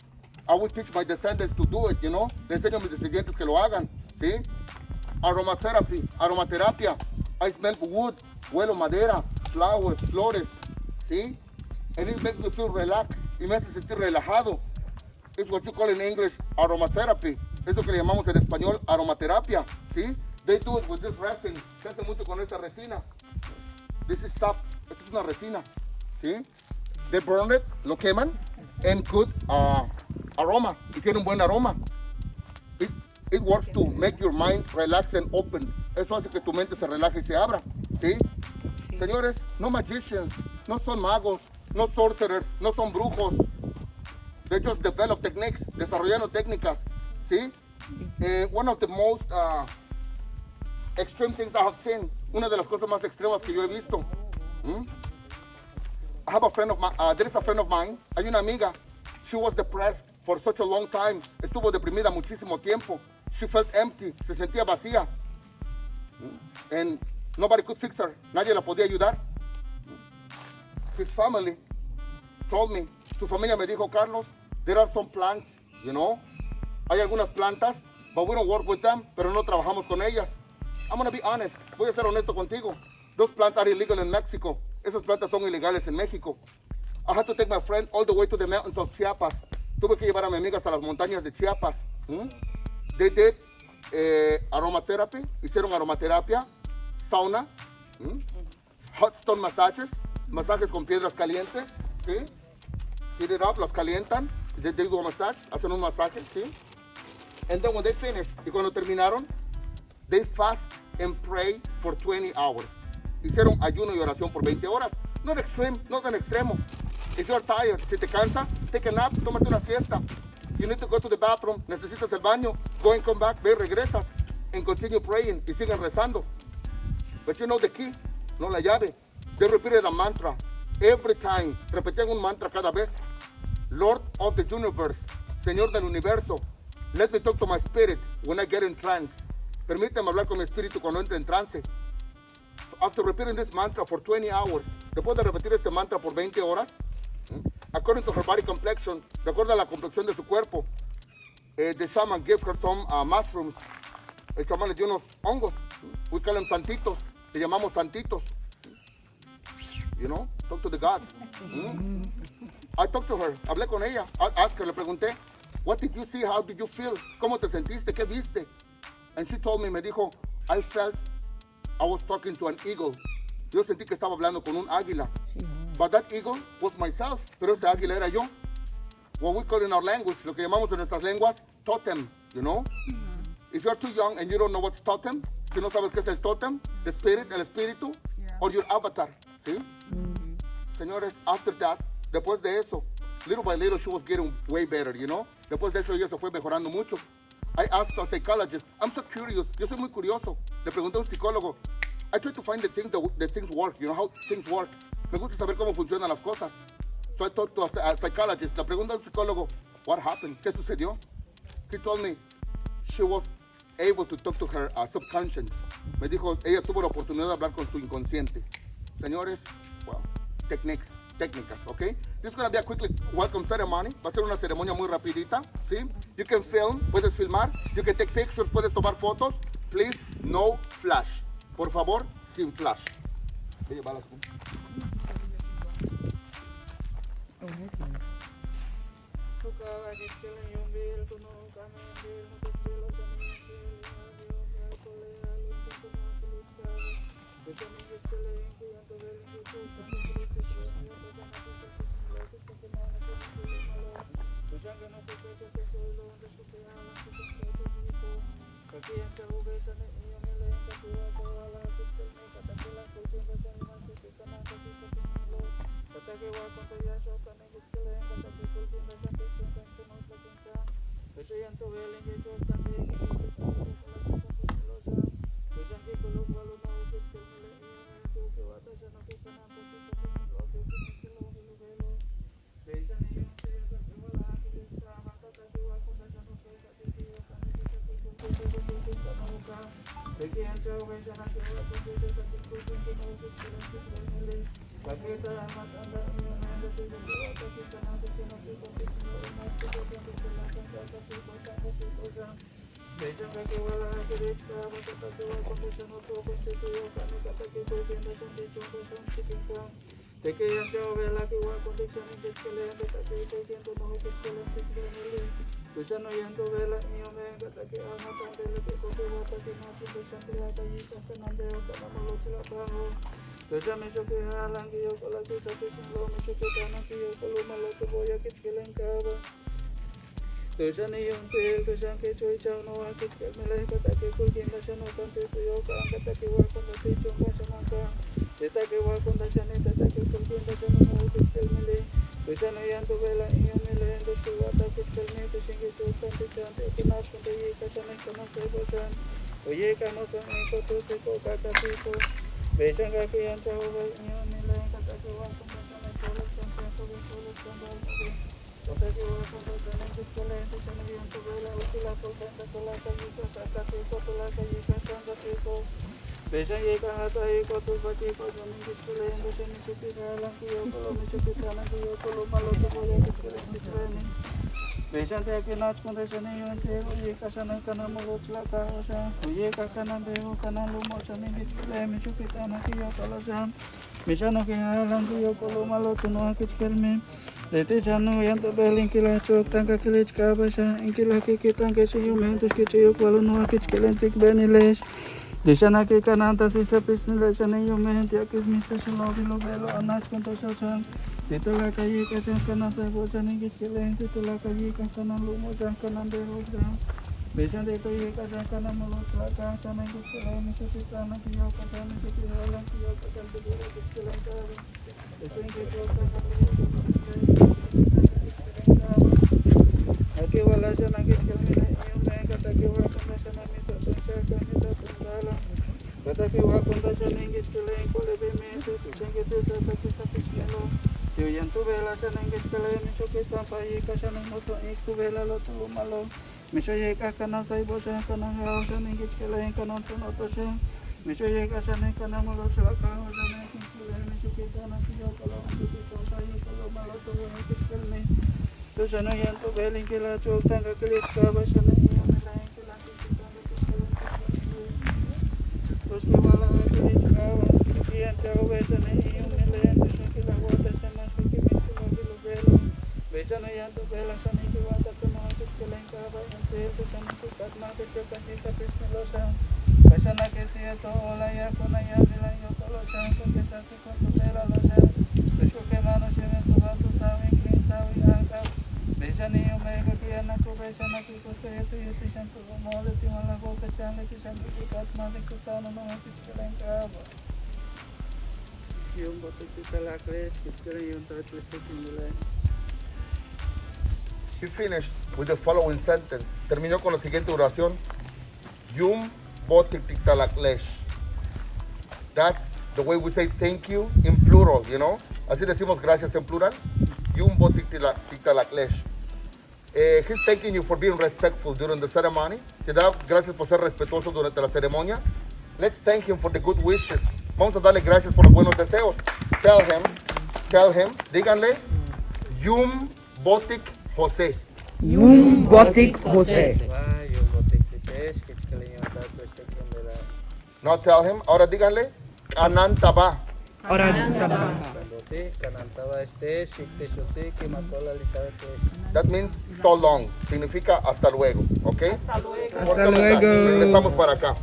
I will teach my descendants to do it, you know. Le enseño a mis descendientes que lo hagan. ¿Sí? Aromatherapy, aromaterapia. I smell wood, huelo madera, flowers, flores, ¿sí? And it makes me feel relaxed. Y me hace sentir relajado. It's what you call in English aromatherapy. Es lo que le llamamos en español aromaterapia, ¿sí? They do it with this resin. Se hace mucho con esta resina. This is sap. Esta es una resina, ¿sí? They burn it, lo queman, and good aroma. Y tiene un buen aroma. It works to make your mind relax and open. Eso hace que tu mente se relaje y se abra, ¿sí? Señores, no magicians, no son magos, no sorcerers, no son brujos. They just develop techniques, desarrollando técnicas, ¿sí? One of the most extreme things I have seen, una de las cosas más extremas que yo he visto. I have a friend of mine, there is a friend of mine, hay una amiga, she was depressed for such a long time, estuvo deprimida muchísimo tiempo. She felt empty, se sentía vacía. And nobody could fix her, nadie la podía ayudar. His family told me, su familia me dijo, Carlos, there are some plants, you know, hay algunas plantas, but we don't work with them, pero no trabajamos con ellas. I'm gonna be honest, voy a ser honesto contigo. Those plants are illegal in Mexico. Esas plantas son ilegales en México. I had to take my friend all the way to the mountains of Chiapas. Tuve que llevar a mi amiga hasta las montañas de Chiapas. They did aromatherapy, hicieron aromaterapia, sauna, hot stone massages, masajes con piedras calientes, ¿sí? Heat it up, los calientan, they do a massage, hacen un masaje, ¿sí? And then when they finish, y cuando terminaron, they fast and pray for 20 hours. Hicieron ayuno y oración por 20 horas. Not extreme, no tan extremo. If you're tired, si te cansas, take a nap, tómate una siesta. You need to go to the bathroom, necesitas el baño, go and come back, ve, regresas, and continue praying, y siguen rezando. But you know the key, no la llave. They repeated a mantra every time. Repetían un mantra cada vez. Lord of the universe, Señor del universo, let me talk to my spirit when I get in trance. Permíteme hablar con mi espíritu cuando entre en trance. So after repeating this mantra for 20 hours, después de repetir este mantra por 20 horas, according to her body complexion, de acuerdo a la complexión de su cuerpo, the shaman gave her some mushrooms. El chamán le dio unos hongos. We call them santitos. Le llamamos santitos. You know, talk to the gods. I talked to her. Hablé con ella. I asked her, le pregunté, what did you see? How did you feel? ¿Cómo te sentiste? ¿Qué viste? And she told me, me dijo, I felt I was talking to an eagle. Yo sentí que estaba hablando con un águila. But that eagle was myself. Pero ese águila era yo. What we call in our language, lo que llamamos en nuestras lenguas, totem, you know? If you're too young and you don't know what's totem, si no sabes qué es el totem, the spirit, el espíritu, or your avatar, ¿sí? Señores, after that, después de eso, little by little, she was getting way better, you know? Después de eso, ella se fue mejorando mucho. I asked a psychologist, I'm so curious, yo soy muy curioso. Le pregunté a un psicólogo, I try to find the things work, you know, how things work. Me gusta saber cómo funcionan las cosas. So I talked to a psychologist. Le pregunté a un psicólogo, what happened? ¿Qué sucedió? He told me she was able to talk to her subconscious. Me dijo, ella tuvo la oportunidad de hablar con su inconsciente. Señores, well, técnicas, okay? This is going to be a quick welcome ceremony. Va a ser una ceremonia muy rapidita, ¿sí? You can film, puedes filmar. You can take pictures, puedes tomar fotos. Please, no flash. Por favor, sin flash. Oye, balas. Dete chanu yanto belin kila chok tanga kilich kabasha in kila kiki tanga shi yumentus kichi yukwalo no akich kilensik benilesh. Dishana ki kananta si sapich nilashana yument yakis misa shalobi lo velo anach kunto shochan. Titula kayi kashan kananta bochan ingich kilen titula kayi kashan lumo jan kanan de rojan. Beshan de kayi kashan kanan molo klaka kashan ingich kilen misa kitana kiyo kashan ingich kilen kiyo kashan titula kich kilen kaban. Beshan ki chok tanga Aquí va la llana que camina y un mega que va con la llana misa sunshaka misa sundala. Kata que va con la llana ingit que le encole be mesa tu tenga tu tata se sapichelo. Yo yan tu vela llana ingit que le me choque zampa y kashana moso ik tu vela lo tu malo. Me shoye kana sai bocha kana ha llana ingit que le kana tu no to chen. Me shoye kashana kana molo shaka llana ingit que le me choque kana yo kala tu zampa y kala malo tu ingit que le Shana yanto belin que la chok tanga que le escaba shana y yo me la en que la tanga los que va la que le escaba que ya te hago shana y yo me la en que la guata shana que mis que lo velo bechana yanto bela shana que va ta que no que la escaba entre el shana que katma que casi esa pesmelosa shana que si esto hola ya con allá de la yo solo shana que está se con tu vela la shana pecho que mano shana tu bantu saben que sabe anga Bejani omega kiana ko bejana ki ko se yete yete shanto mole ti mala ko ka chale ki shanto ki katma de ko tano no ki chelen ka ba yung bote ti tala kres ki kere yung tat leste kimule He finished with the following sentence. Terminó con la siguiente oración. Yum botik tiktalaklesh. That's the way we say thank you in plural, you know. Así decimos gracias en plural. Yum botik tiktalaklesh. He's thanking you for being respectful during the ceremony. Te da gracias por ser respetuoso durante la ceremonia. Let's thank him for the good wishes. Vamos a darle gracias por los buenos deseos. Tell him, díganle, Yum botik José. Yum botik José. yung bote ki pesh ki kele yung tat leste kimule No, tell him, ahora díganle, Anantaba. Ahora tama. bote kanantaba este shikte shote ki matola litabe pesh That means so long. Significa hasta luego, ¿ok? Hasta luego. Regresamos para acá.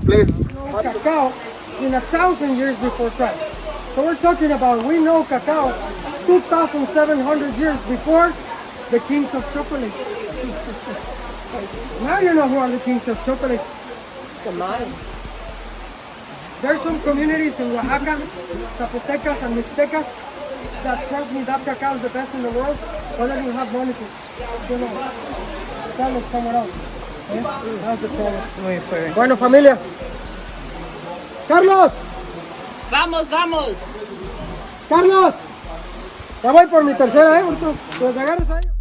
Please. Cacao in 1,000 years before Christ. So we're talking about, we know cacao 2,700 years before the kings of chocolate. Now you know who are the kings of chocolate. The Mayans. There's some communities in Oaxaca, Zapotecas and Mixtecas that trust me, that cacao is the best in the world, but they don't have money to, you know, sell it somewhere else. ¿Eh? That's the problem. Muy sorry. Bueno, familia. Carlos, Vamos, vamos. Carlos. Ya voy por mi tercera, porque te agarras ahí.